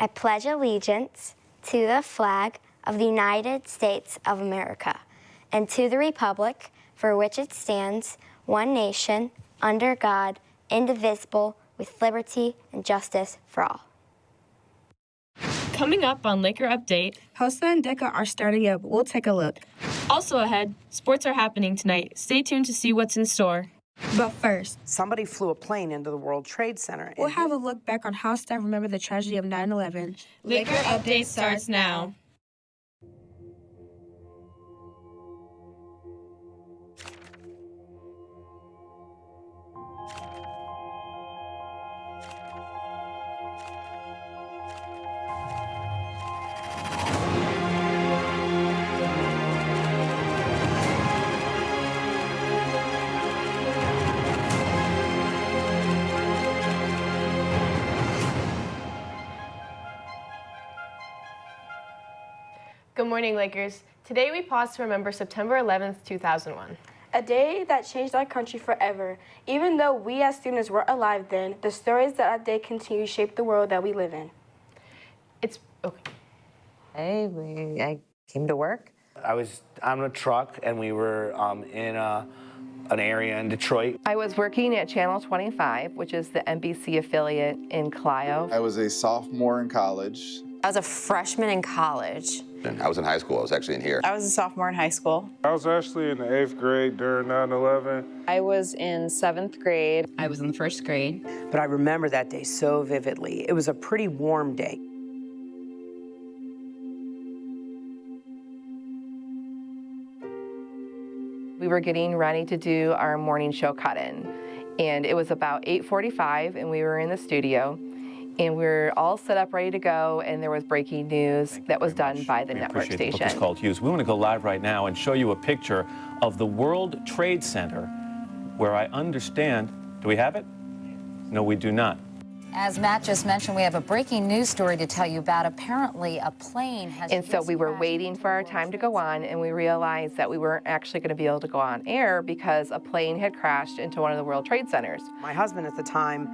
I pledge allegiance to the flag of the United States of America and to the republic for which it stands, one nation, under God, indivisible, with liberty and justice for all. Coming up on Laker Update, Hosta and Deca are starting up. We'll take a look. Also ahead, sports are happening tonight. Stay tuned to see what's in store. But first, somebody flew a plane into the World Trade Center. We'll have a look back on how staff remember the tragedy of 9/11. Laker Update starts now. Good morning, Lakers. Today we pause to remember September 11th, 2001. A day that changed our country forever. Even though we as students weren't alive then, the stories that day continue to shape the world that we live in. It's okay. Hey, I came to work. I was on a truck and we were in an area in Detroit. I was working at Channel 25, which is the NBC affiliate in Clio. I was a sophomore in college. I was a freshman in college. I was in high school. I was actually in here. I was a sophomore in high school. I was actually in the 8th grade during 9/11. I was in 7th grade. I was in the 1st grade. But I remember that day so vividly. It was a pretty warm day. We were getting ready to do our morning show cut-in, and it was about 8:45, and we were in the studio. And we were all set up, ready to go, and there was breaking news that was done by the network station. It's called Hughes. We want to go live right now and show you a picture of the World Trade Center, where I understand, do we have it? No, we do not. As Matt just mentioned, we have a breaking news story to tell you about. Apparently, a plane has. And so we were waiting for our time to go on, and we realized that we weren't actually going to be able to go on air because a plane had crashed into one of the World Trade Centers. My husband at the time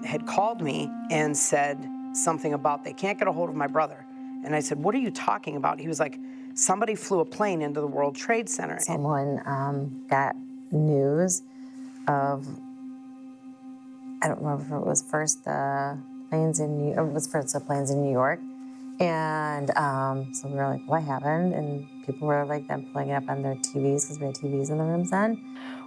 had called me and said something about they can't get a hold of my brother. And I said, what are you talking about? He was like, somebody flew a plane into the World Trade Center. Someone got news of, I don't remember if it was first the planes in New York, it was first the planes in New York. And so we were like, what happened? And people were like then pulling it up on their TVs because we had TVs in the rooms then.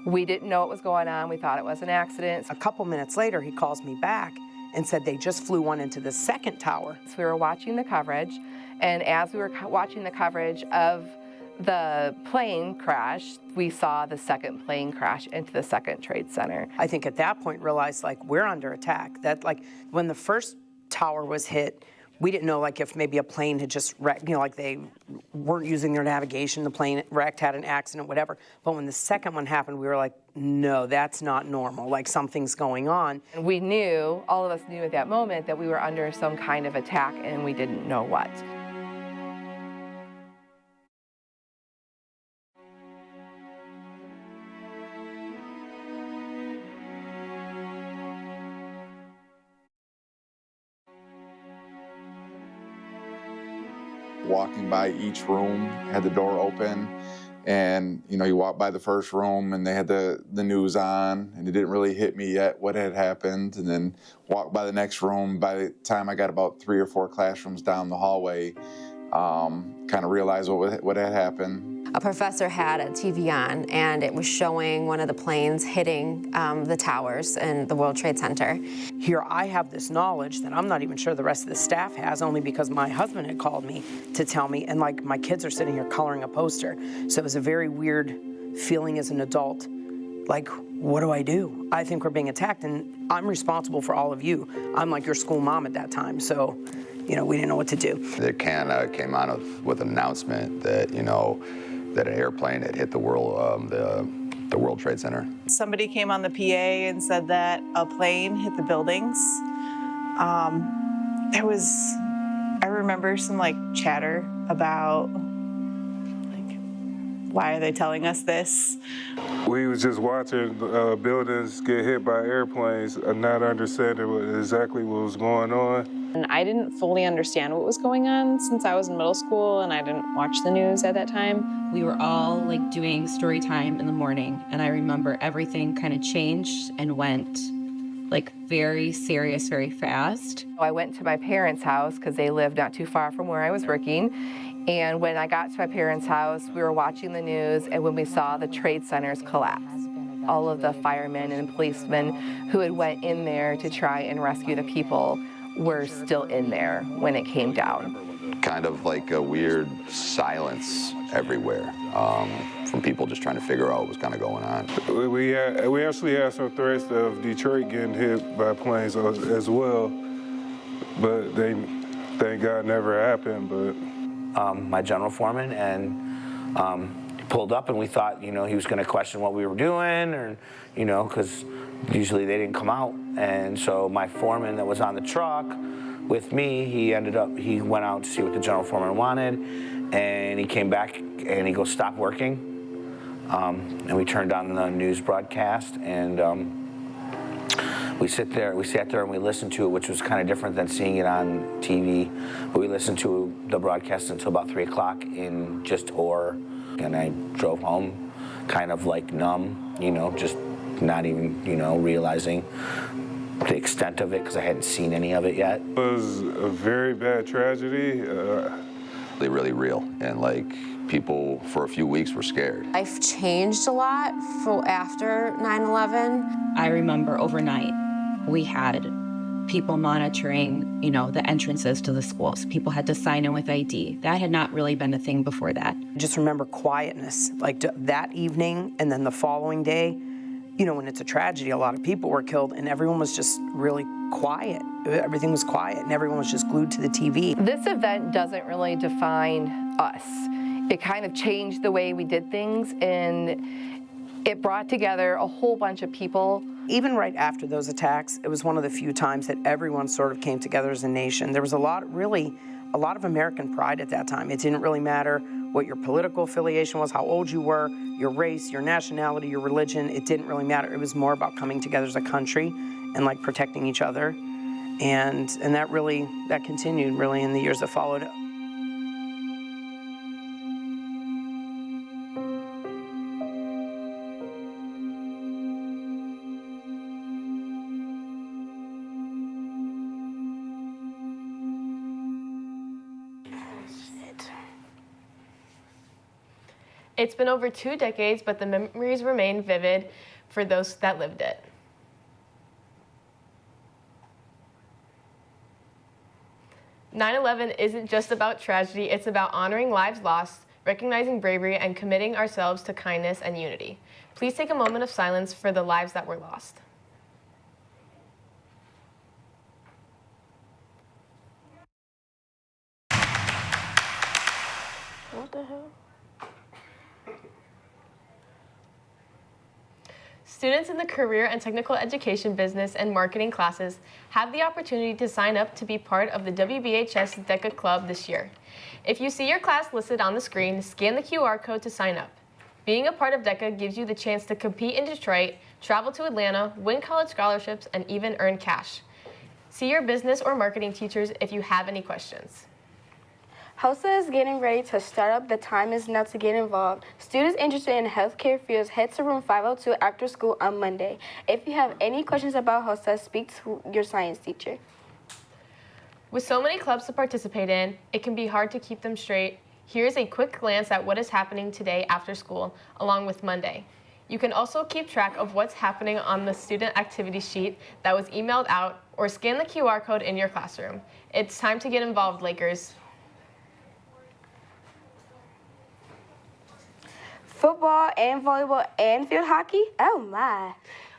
We didn't know what was going on. We thought it was an accident. A couple minutes later, he calls me back and said they just flew one into the second tower. So we were watching the coverage, and as we were watching the coverage of the plane crash, we saw the second plane crash into the second Trade Center. I think at that point realized like we're under attack. That like when the first tower was hit, we didn't know like if maybe a plane had just wrecked, you know, like they weren't using their navigation, the plane wrecked, had an accident, whatever. But when the second one happened, we were like, no, that's not normal, like something's going on. And we knew, all of us knew at that moment that we were under some kind of attack and we didn't know what. Walking by each room, had the door open, and you walk by the first room and they had the news on, and it didn't really hit me yet what had happened, and then walked by the next room. By the time I got about 3 or 4 classrooms down the hallway, kind of realized what had happened. A professor had a TV on, and it was showing one of the planes hitting the towers in the World Trade Center. Here I have this knowledge that I'm not even sure the rest of the staff has, only because my husband had called me to tell me, and like my kids are sitting here coloring a poster. So it was a very weird feeling as an adult. Like, what do I do? I think we're being attacked, and I'm responsible for all of you. I'm like your school mom at that time, so, we didn't know what to do. The can came out with an announcement that, that an airplane had hit the World Trade Center. Somebody came on the PA and said that a plane hit the buildings. I remember some chatter about why are they telling us this? We was just watching buildings get hit by airplanes and not understanding exactly what was going on. And I didn't fully understand what was going on since I was in middle school and I didn't watch the news at that time. We were all like doing story time in the morning, and I remember everything kind of changed and went like very serious, very fast. I went to my parents' house because they lived not too far from where I was working. And when I got to my parents' house, we were watching the news, and when we saw the trade centers collapse, all of the firemen and policemen who had went in there to try and rescue the people were still in there when it came down. Kind of like a weird silence everywhere from people just trying to figure out what was kind of going on. We actually had some threats of Detroit getting hit by planes as well, but thank God never happened. But my general foreman and pulled up, and we thought, he was going to question what we were doing, or because usually they didn't come out. And so my foreman that was on the truck with me, he went out to see what the general foreman wanted, and he came back and he goes, "Stop working." And we turned on the news broadcast, and we sat there and we listened to it, which was kind of different than seeing it on TV. But we listened to the broadcast until about 3 o'clock in just horror. And I drove home kind of like numb, just not even, realizing the extent of it because I hadn't seen any of it yet. It was a very bad tragedy. They're really real, and like people for a few weeks were scared. Life changed a lot after 9/11. I remember overnight we had people monitoring, the entrances to the schools. People had to sign in with ID. That had not really been a thing before that. Just remember quietness, like that evening and then the following day. When it's a tragedy, a lot of people were killed and everyone was just really quiet. Everything was quiet and everyone was just glued to the TV. This event doesn't really define us. It kind of changed the way we did things, and it brought together a whole bunch of people. Even right after those attacks, it was one of the few times that everyone sort of came together as a nation. There was a lot of American pride at that time. It didn't really matter what your political affiliation was, how old you were, your race, your nationality, your religion. It didn't really matter. It was more about coming together as a country and like protecting each other. And that continued really in the years that followed. It's been over 2 decades, but the memories remain vivid for those that lived it. "9/11 isn't just about tragedy, it's about honoring lives lost, recognizing bravery, and committing ourselves to kindness and unity. Please take a moment of silence for the lives that were lost." What the hell? Students in the career and technical education business and marketing classes have the opportunity to sign up to be part of the WBHS DECA Club this year. If you see your class listed on the screen, scan the QR code to sign up. Being a part of DECA gives you the chance to compete in Detroit, travel to Atlanta, win college scholarships, and even earn cash. See your business or marketing teachers if you have any questions. HOSA is getting ready to start up. The time is now to get involved. Students interested in healthcare fields head to room 502 after school on Monday. If you have any questions about HOSA, speak to your science teacher. With so many clubs to participate in, it can be hard to keep them straight. Here's a quick glance at what is happening today after school, along with Monday. You can also keep track of what's happening on the student activity sheet that was emailed out, or scan the QR code in your classroom. It's time to get involved, Lakers. Football and volleyball and field hockey? Oh my.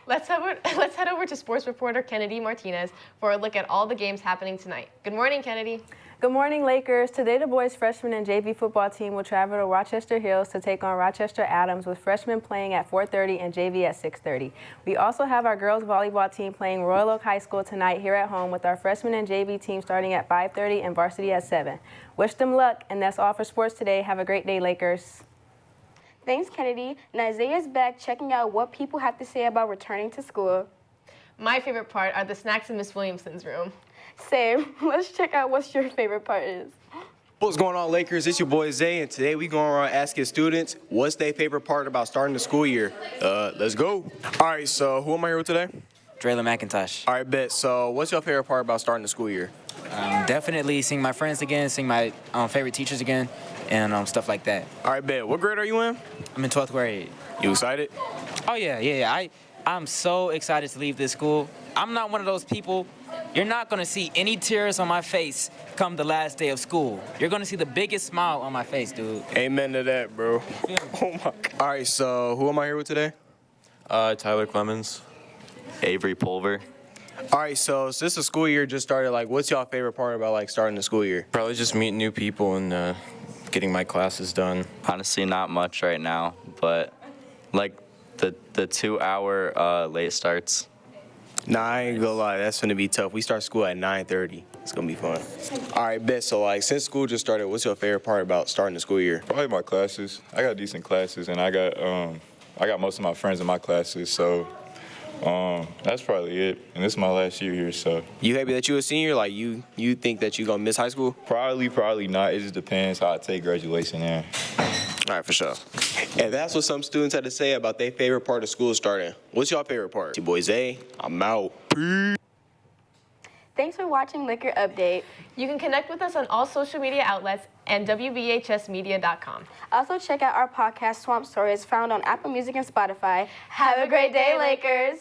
Let's head over to sports reporter Kennedy Martinez for a look at all the games happening tonight. Good morning, Kennedy. Good morning, Lakers. Today, the boys' freshman and JV football team will travel to Rochester Hills to take on Rochester Adams, with freshmen playing at 4:30 and JV at 6:30. We also have our girls' volleyball team playing Royal Oak High School tonight here at home, with our freshman and JV team starting at 5:30 and varsity at 7. Wish them luck, and that's all for sports today. Have a great day, Lakers. Thanks, Kennedy. Now Isaiah's back checking out what people have to say about returning to school. My favorite part are the snacks in Miss Williamson's room. Same. Let's check out what your favorite part is. What's going on, Lakers? It's your boy Zay, and today we going around asking students what's their favorite part about starting the school year. Let's go. All right, so who am I here with today? Drayla McIntosh. All right, bet. So what's your favorite part about starting the school year? Definitely seeing my friends again, seeing my favorite teachers again, and stuff like that. All right, bet. What grade are you in? I'm in 12th grade. You excited? Oh, yeah. I'm so excited to leave this school. I'm not one of those people. You're not going to see any tears on my face come the last day of school. You're going to see the biggest smile on my face, dude. Amen to that, bro. Oh, my God. All right, so who am I here with today? Tyler Clemens. Avery Pulver. All right, so since the school year just started, what's y'all favorite part about, starting the school year? Probably just meeting new people and getting my classes done. Honestly, not much right now, but, the 2-hour late starts. Nah, I ain't gonna lie, that's gonna be tough. We start school at 9:30. It's gonna be fun. All right, bet. So, since school just started, what's your favorite part about starting the school year? Probably my classes. I got decent classes, and I got most of my friends in my classes, so that's probably it. And this is my last year here, so. You happy that you a senior? You think that you gonna miss high school? Probably not. It just depends how I take graduation in. All right, for sure. And that's what some students had to say about their favorite part of school starting. What's your favorite part? Your boy Zay, I'm out. Peace. Thanks for watching LAKER Update. You can connect with us on all social media outlets and WBHSmedia.com. Also check out our podcast, Swamp Stories, found on Apple Music and Spotify. Have a great day, Lakers!